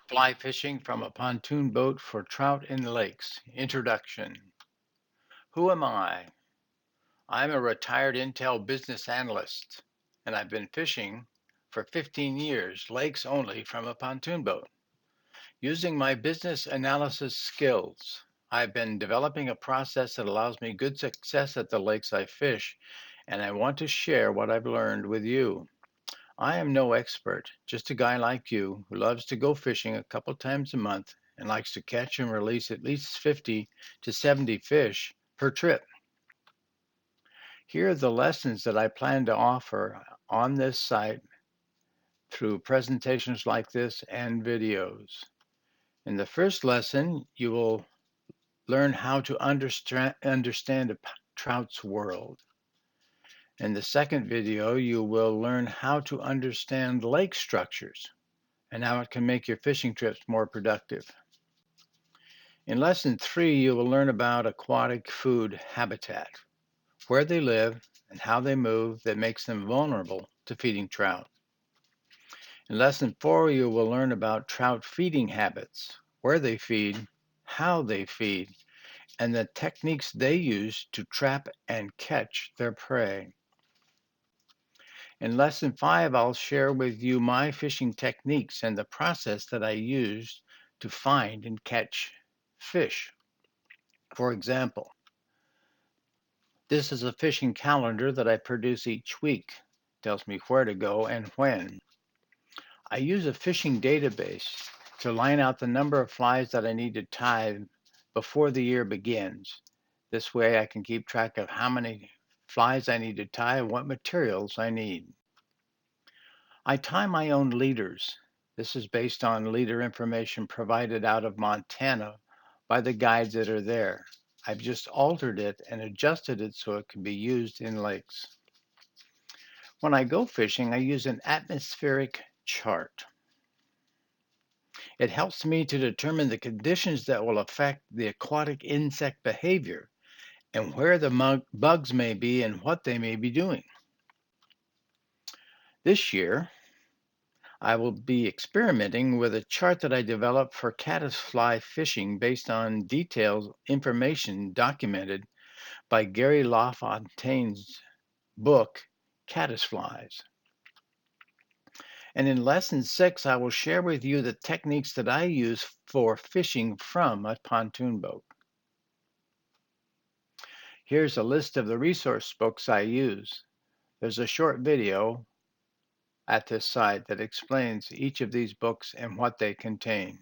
Fly fishing from a pontoon boat for trout in lakes. Introduction. Who am I? I'm a retired Intel business analyst, and I've been fishing for 15 years, lakes only from a pontoon boat. Using my business analysis skills, I've been developing a process that allows me good success at the lakes I fish, and I want to share what I've learned with you. I am no expert, just a guy like you who loves to go fishing a couple times a month and likes to catch and release at least 50 to 70 fish per trip. Here are the lessons that I plan to offer on this site through presentations like this and videos. In the first lesson, you will learn how to understand a trout's world. In the second video, you will learn how to understand lake structures and how it can make your fishing trips more productive. In lesson 3, you will learn about aquatic food habitat, where they live and how they move that makes them vulnerable to feeding trout. In lesson 4, you will learn about trout feeding habits, where they feed, how they feed, and the techniques they use to trap and catch their prey. In lesson 5, I'll share with you my fishing techniques and the process that I use to find and catch fish. For example, this is a fishing calendar that I produce each week. It tells me where to go and when. I use a fishing database to line out the number of flies that I need to tie before the year begins. This way I can keep track of how many flies I need to tie and what materials I need. I tie my own leaders. This is based on leader information provided out of Montana by the guides that are there. I've just altered it and adjusted it so it can be used in lakes. When I go fishing, I use an atmospheric chart. It helps me to determine the conditions that will affect the aquatic insect behavior and where the bugs may be and what they may be doing. This year, I will be experimenting with a chart that I developed for caddisfly fishing based on detailed information documented by Gary LaFontaine's book, Caddisflies. And in lesson 6, I will share with you the techniques that I use for fishing from a pontoon boat. Here's a list of the resource books I use. There's a short video at this site that explains each of these books and what they contain.